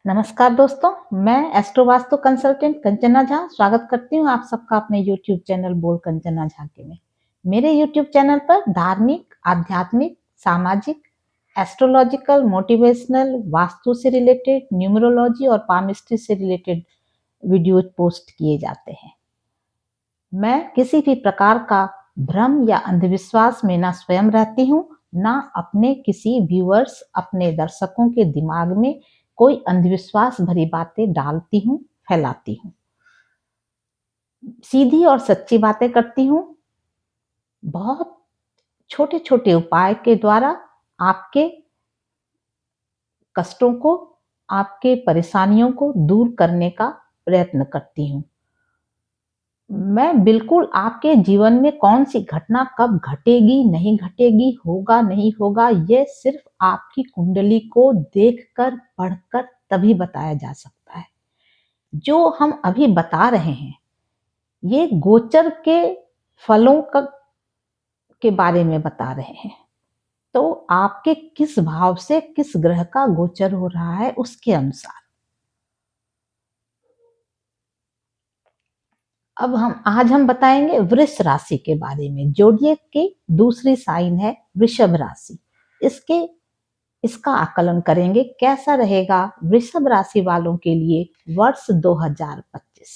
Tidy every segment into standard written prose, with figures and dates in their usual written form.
नमस्कार दोस्तों, मैं एस्ट्रो वास्तु कंसल्टेंट कंचना झा स्वागत करती हूँ आप सबका अपने यूट्यूब चैनल बोल कंचना झा के में। मेरे यूट्यूब चैनल पर धार्मिक, आध्यात्मिक, सामाजिक, एस्ट्रोलॉजिकल, मोटिवेशनल, वास्तु से रिलेटेड, न्यूमरोलॉजी और पामिस्ट्री से रिलेटेड वीडियो पोस्ट किए जाते हैं। मैं किसी भी प्रकार का भ्रम या अंधविश्वास में ना स्वयं रहती हूँ, ना अपने किसी व्यूअर्स, अपने दर्शकों के दिमाग में कोई अंधविश्वास भरी बातें डालती हूँ, फैलाती हूँ। सीधी और सच्ची बातें करती हूँ। बहुत छोटे छोटे उपाय के द्वारा आपके कष्टों को, आपके परेशानियों को दूर करने का प्रयत्न करती हूँ। मैं बिल्कुल आपके जीवन में कौन सी घटना कब घटेगी, नहीं घटेगी, होगा, नहीं होगा, ये सिर्फ आपकी कुंडली को देखकर, पढ़कर तभी बताया जा सकता है। जो हम अभी बता रहे हैं, ये गोचर के फलों के बारे में बता रहे हैं। तो आपके किस भाव से किस ग्रह का गोचर हो रहा है उसके अनुसार। अब आज हम बताएंगे वृष राशि के बारे में। जोडियक की दूसरी साइन है वृषभ राशि। इसका आकलन करेंगे कैसा रहेगा वृषभ राशि वालों के लिए वर्ष 2025।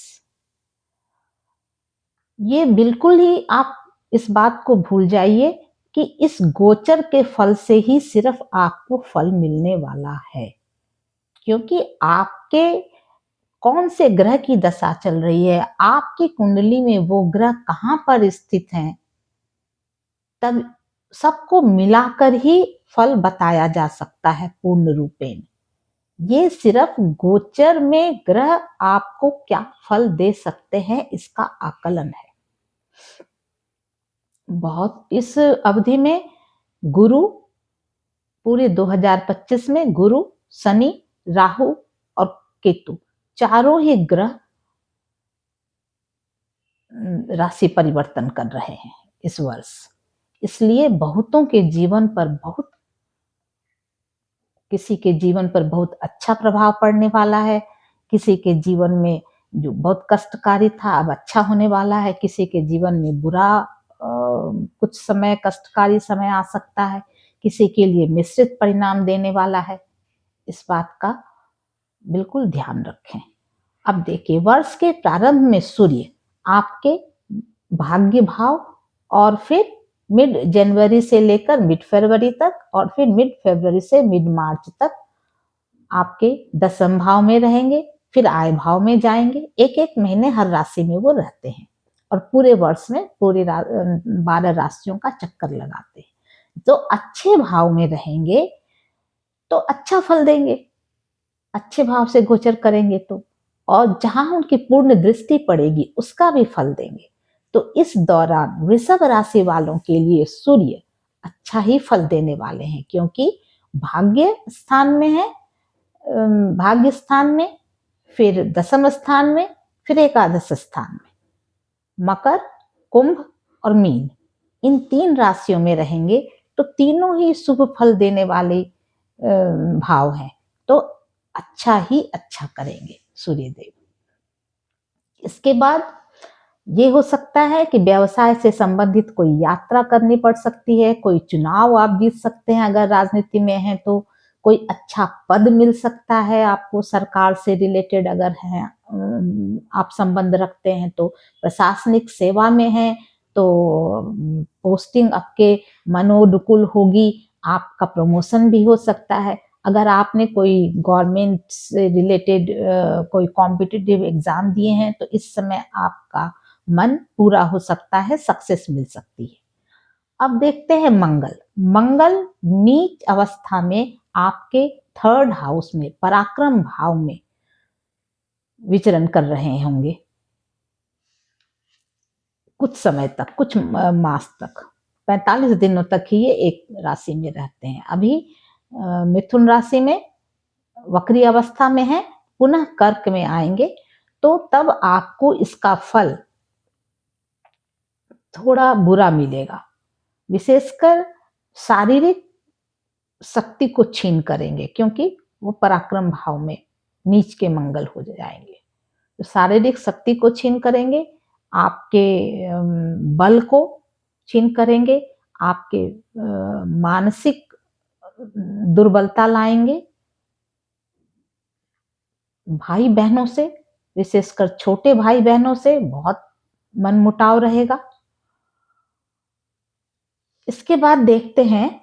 ये बिल्कुल ही आप इस बात को भूल जाइए कि इस गोचर के फल से ही सिर्फ आपको फल मिलने वाला है, क्योंकि आपके कौन से ग्रह की दशा चल रही है, आपकी कुंडली में वो ग्रह कहाँ पर स्थित हैं, तब सबको मिलाकर ही फल बताया जा सकता है पूर्ण रूपेण। ये सिर्फ गोचर में ग्रह आपको क्या फल दे सकते हैं इसका आकलन है। बहुत इस अवधि में गुरु पूरे 2025 में गुरु, शनि, राहु और केतु चारों ही ग्रह राशि परिवर्तन कर रहे हैं इस वर्ष। इसलिए बहुतों के जीवन पर किसी के जीवन पर बहुत अच्छा प्रभाव पड़ने वाला है, किसी के जीवन में जो बहुत कष्टकारी था अब अच्छा होने वाला है, किसी के जीवन में बुरा कुछ समय कष्टकारी समय आ सकता है, किसी के लिए मिश्रित परिणाम देने वाला है। इस बात का बिल्कुल ध्यान रखें। अब देखिए वर्ष के प्रारंभ में सूर्य आपके भाग्य भाव और फिर मिड जनवरी से लेकर मिड फरवरी तक और फिर मिड फरवरी से मिड मार्च तक आपके दसम भाव में रहेंगे, फिर आय भाव में जाएंगे। एक एक महीने हर राशि में वो रहते हैं और पूरे वर्ष में पूरे 12 राशियों का चक्कर लगाते हैं। तो अच्छे भाव में रहेंगे तो अच्छा फल देंगे, अच्छे भाव से गोचर करेंगे तो, और जहां उनकी पूर्ण दृष्टि पड़ेगी उसका भी फल देंगे। तो इस दौरान वृषभ राशि वालों के लिए सूर्य अच्छा ही फल देने वाले हैं, क्योंकि भाग्य स्थान में है, भाग्य स्थान में, फिर दसम स्थान में, फिर एकादश स्थान में। मकर, कुंभ और मीन इन 3 राशियों में रहेंगे तो तीनों ही शुभ फल देने वाले भाव हैं। तो अच्छा ही अच्छा करेंगे सूर्य देव। इसके बाद ये हो सकता है कि व्यवसाय से संबंधित कोई यात्रा करनी पड़ सकती है, कोई चुनाव आप जीत सकते हैं अगर राजनीति में हैं तो, कोई अच्छा पद मिल सकता है आपको सरकार से रिलेटेड अगर है आप संबंध रखते हैं तो, प्रशासनिक सेवा में हैं तो पोस्टिंग आपके मनोनुकूल होगी, आपका प्रमोशन भी हो सकता है। अगर आपने कोई गवर्नमेंट से रिलेटेड कोई कॉम्पिटिटिव एग्जाम दिए हैं तो इस समय आपका मन पूरा हो सकता है, सक्सेस मिल सकती है। अब देखते हैं मंगल। मंगल नीच अवस्था में आपके 3rd हाउस में पराक्रम भाव में विचरण कर रहे होंगे कुछ समय तक, कुछ मास तक, 45 दिनों तक ही ये एक राशि में रहते हैं। अभी मिथुन राशि में वक्री अवस्था में है, पुनः कर्क में आएंगे तो तब आपको इसका फल थोड़ा बुरा मिलेगा, विशेषकर शारीरिक शक्ति को छीन करेंगे क्योंकि वो पराक्रम भाव में नीच के मंगल हो जाएंगे। तो शारीरिक शक्ति को छीन करेंगे, आपके बल को छीन करेंगे, आपके मानसिक दुर्बलता लाएंगे। भाई बहनों से, विशेषकर छोटे भाई बहनों से बहुत मनमुटाव रहेगा। इसके बाद देखते हैं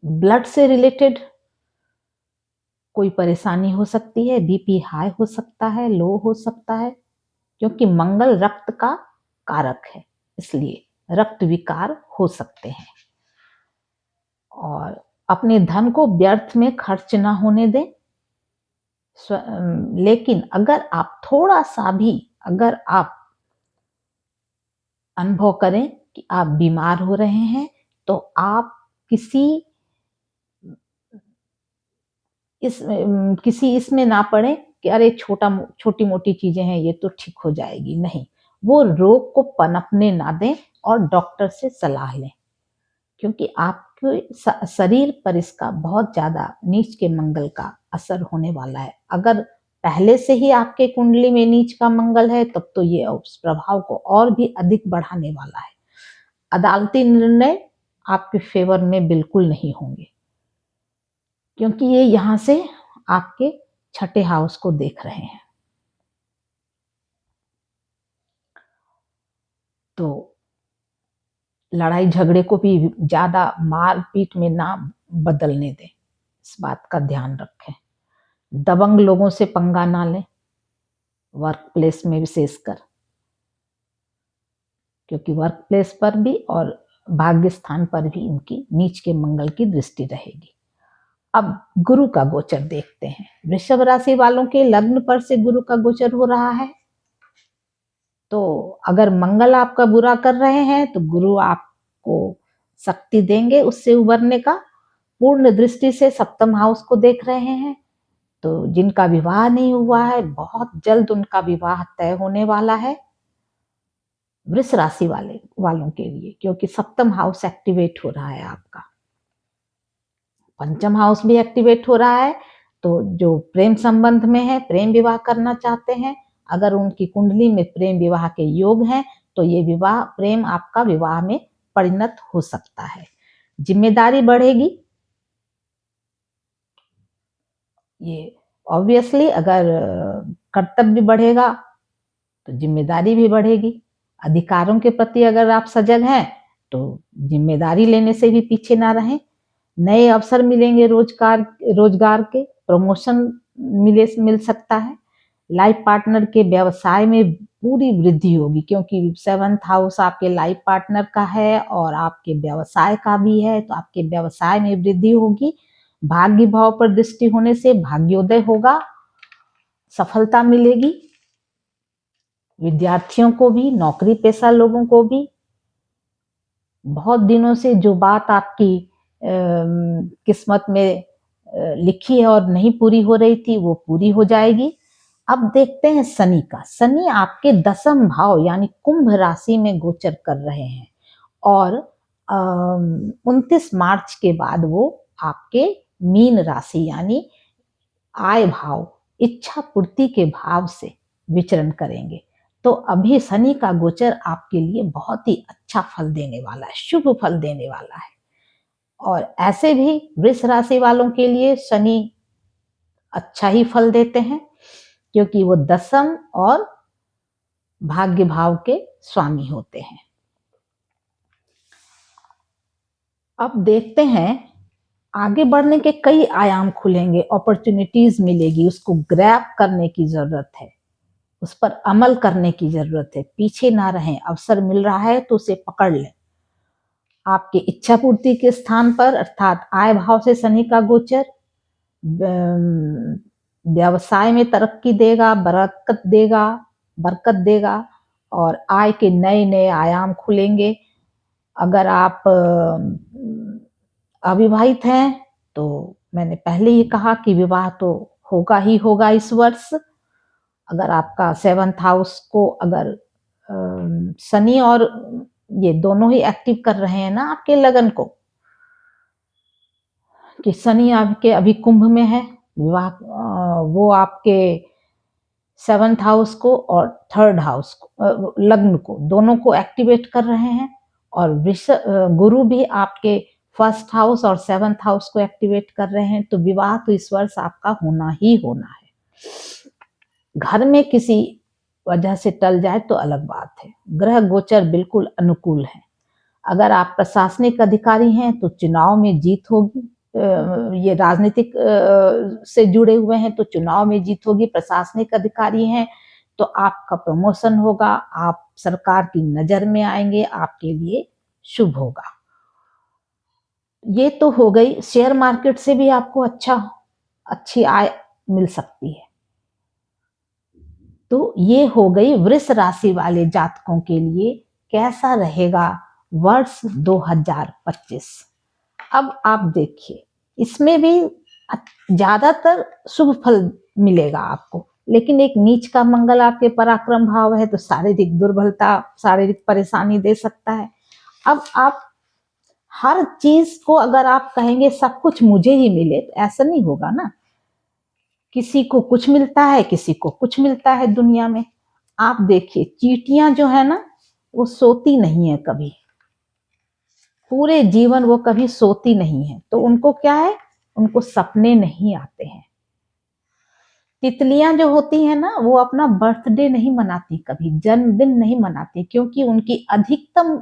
ब्लड से रिलेटेड कोई परेशानी हो सकती है, बीपी हाई हो सकता है, लो हो सकता है, क्योंकि मंगल रक्त का कारक है, इसलिए रक्त विकार हो सकते हैं। और अपने धन को व्यर्थ में खर्च ना होने दें। लेकिन अगर आप थोड़ा सा भी अगर आप अनुभव करें कि आप बीमार हो रहे हैं, तो आप किसी इसमें ना पड़े कि अरे छोटी मोटी चीजें हैं, ये तो ठीक हो जाएगी। नहीं, वो रोग को पनपने ना दें और डॉक्टर से सलाह लें, क्योंकि आपके शरीर पर इसका बहुत ज्यादा नीच के मंगल का असर होने वाला है। अगर पहले से ही आपके कुंडली में नीच का मंगल है, तब तो ये उस प्रभाव को और भी अधिक बढ़ाने वाला है। अदालती निर्णय आपके फेवर में बिल्कुल नहीं होंगे, क्योंकि ये यहां से आपके छठे हाउस को देख रहे हैं। तो लड़ाई झगड़े को भी ज्यादा मारपीट में ना बदलने दें, इस बात का ध्यान रखें। दबंग लोगों से पंगा ना लें, वर्क प्लेस में विशेषकर, क्योंकि वर्क प्लेस पर भी और भाग्य स्थान पर भी इनकी नीच के मंगल की दृष्टि रहेगी। अब गुरु का गोचर देखते हैं। वृषभ राशि वालों के लग्न पर से गुरु का गोचर हो रहा है। तो अगर मंगल आपका बुरा कर रहे हैं, तो गुरु आपको शक्ति देंगे उससे उबरने का। पूर्ण दृष्टि से सप्तम हाउस को देख रहे हैं। तो जिनका विवाह नहीं हुआ है, बहुत जल्द उनका विवाह तय होने वाला है वृष राशि वालों के लिए, क्योंकि सप्तम हाउस एक्टिवेट हो रहा है आपका। पंचम हाउस भी एक्टिवेट हो रहा है। तो जो प्रेम संबंध में है, प्रेम विवाह करना चाहते हैं, अगर उनकी कुंडली में प्रेम विवाह के योग हैं, तो ये विवाह प्रेम आपका विवाह में परिणत हो सकता है। जिम्मेदारी बढ़ेगी। ये ऑब्वियसली अगर कर्तव्य बढ़ेगा तो जिम्मेदारी भी बढ़ेगी। अधिकारों के प्रति अगर आप सजग हैं, तो जिम्मेदारी लेने से भी पीछे ना रहें। नए अवसर मिलेंगे, रोजगार के प्रमोशन मिल सकता है। लाइफ पार्टनर के व्यवसाय में पूरी वृद्धि होगी, क्योंकि 7th हाउस आपके लाइफ पार्टनर का है और आपके व्यवसाय का भी है। तो आपके व्यवसाय में वृद्धि होगी। भाग्य भाव पर दृष्टि होने से भाग्योदय होगा, सफलता मिलेगी। विद्यार्थियों को भी, नौकरी पेशा लोगों को भी, बहुत दिनों से जो बात आपकी किस्मत में लिखी है और नहीं पूरी हो रही थी, वो पूरी हो जाएगी। अब देखते हैं शनि का। शनि आपके 10th भाव यानी कुंभ राशि में गोचर कर रहे हैं, और 29 मार्च के बाद वो आपके मीन राशि यानी आय भाव, इच्छा पूर्ति के भाव से विचरण करेंगे। तो अभी शनि का गोचर आपके लिए बहुत ही अच्छा फल देने वाला है, शुभ फल देने वाला है। और ऐसे भी वृष राशि वालों के लिए शनि अच्छा ही फल देते हैं, क्योंकि वो 10th और भाग्य भाव के स्वामी होते हैं। अब देखते हैं, आगे बढ़ने के कई आयाम खुलेंगे, अपॉर्चुनिटीज मिलेगी, उसको ग्रैब करने की जरूरत है, उस पर अमल करने की जरूरत है। पीछे ना रहें, अवसर मिल रहा है तो उसे पकड़ लें। आपकी इच्छा पूर्ति के स्थान पर अर्थात आय भाव से शनि का गोचर व्यवसाय में तरक्की देगा, बरकत देगा और आय के नए नए आयाम खुलेंगे। अगर आप अविवाहित हैं, तो मैंने पहले ही कहा कि विवाह तो होगा ही होगा इस वर्ष। अगर आपका 7th हाउस को अगर शनि और ये दोनों ही एक्टिव कर रहे हैं ना आपके लगन को, कि शनि आपके अभी कुंभ में है, विवाह वो आपके 7th हाउस को और 3rd हाउस को, लग्न को, दोनों को एक्टिवेट कर रहे हैं। और गुरु भी आपके 1st हाउस और 7th हाउस को एक्टिवेट कर रहे हैं। तो विवाह तो इस वर्ष आपका होना ही होना है। घर में किसी वजह से टल जाए तो अलग बात है। ग्रह गोचर बिल्कुल अनुकूल है। अगर आप प्रशासनिक अधिकारी हैं तो चुनाव में जीत होगी। ये राजनीतिक से जुड़े हुए हैं तो चुनाव में जीत होगी। प्रशासनिक अधिकारी हैं तो आपका प्रमोशन होगा, आप सरकार की नजर में आएंगे, आपके लिए शुभ होगा। ये तो हो गई। शेयर मार्केट से भी आपको अच्छी आय मिल सकती है। तो ये हो गई वृष राशि वाले जातकों के लिए कैसा रहेगा वर्ष 2025। अब आप देखिए, इसमें भी ज्यादातर शुभ फल मिलेगा आपको, लेकिन एक नीच का मंगल आपके पराक्रम भाव है तो शारीरिक दुर्बलता, शारीरिक परेशानी दे सकता है। अब आप हर चीज को अगर आप कहेंगे सब कुछ मुझे ही मिले तो ऐसा नहीं होगा ना। किसी को कुछ मिलता है, किसी को कुछ मिलता है दुनिया में। आप देखिए, चींटियां जो है ना, वो सोती नहीं है कभी, पूरे जीवन वो कभी सोती नहीं है। तो उनको क्या है, उनको सपने नहीं आते हैं। तितलियां जो होती हैं ना, वो अपना बर्थडे नहीं मनाती, कभी जन्मदिन नहीं मनाती, क्योंकि उनकी अधिकतम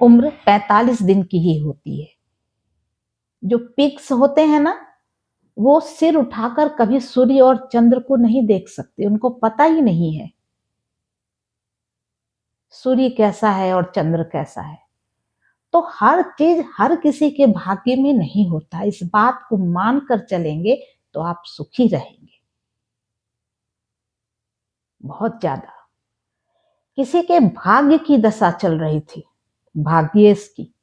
उम्र 45 दिन की ही होती है। जो पिग्स होते हैं ना, वो सिर उठाकर कभी सूर्य और चंद्र को नहीं देख सकते, उनको पता ही नहीं है सूर्य कैसा है और चंद्र कैसा है। तो हर चीज हर किसी के भाग्य में नहीं होता। इस बात को मानकर चलेंगे तो आप सुखी रहेंगे बहुत ज्यादा। किसी के भाग्य की दशा चल रही थी, भाग्येश की,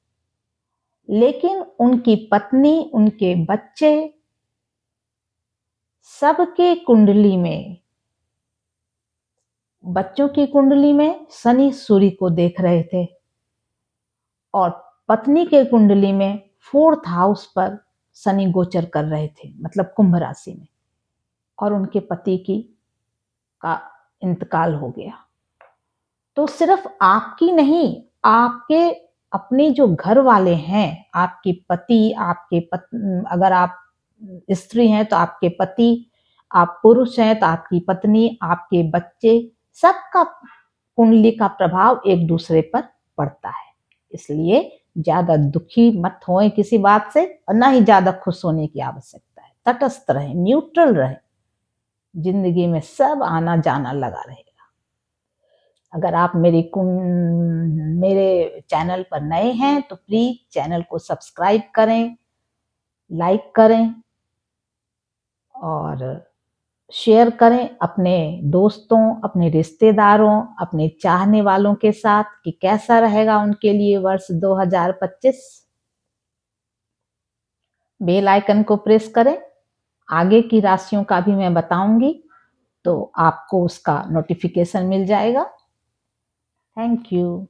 लेकिन उनकी पत्नी, उनके बच्चे, सबके कुंडली में, बच्चों की कुंडली में शनि सूर्य को देख रहे थे और पत्नी के कुंडली में 4th हाउस पर शनि गोचर कर रहे थे, मतलब कुंभ राशि में, और उनके पति की का इंतकाल हो गया। तो सिर्फ आपकी नहीं, आपके अपने जो घर वाले हैं, आपके पति, अगर आप स्त्री हैं तो आपके पति, आप पुरुष हैं तो आपकी पत्नी, आपके बच्चे, सबका कुंडली का प्रभाव एक दूसरे पर पड़ता है। इसलिए ज्यादा दुखी मत होए किसी बात से, और ना ही ज्यादा खुश होने की आवश्यकता है। तटस्थ रहे, न्यूट्रल रहे, जिंदगी में सब आना जाना लगा रहेगा। अगर आप मेरे चैनल पर नए हैं तो प्लीज चैनल को सब्सक्राइब करें, लाइक करें और शेयर करें अपने दोस्तों, अपने रिश्तेदारों, अपने चाहने वालों के साथ कि कैसा रहेगा उनके लिए वर्ष 2025। बेल आइकन को प्रेस करें। आगे की राशियों का भी मैं बताऊंगी तो आपको उसका नोटिफिकेशन मिल जाएगा। Thank you.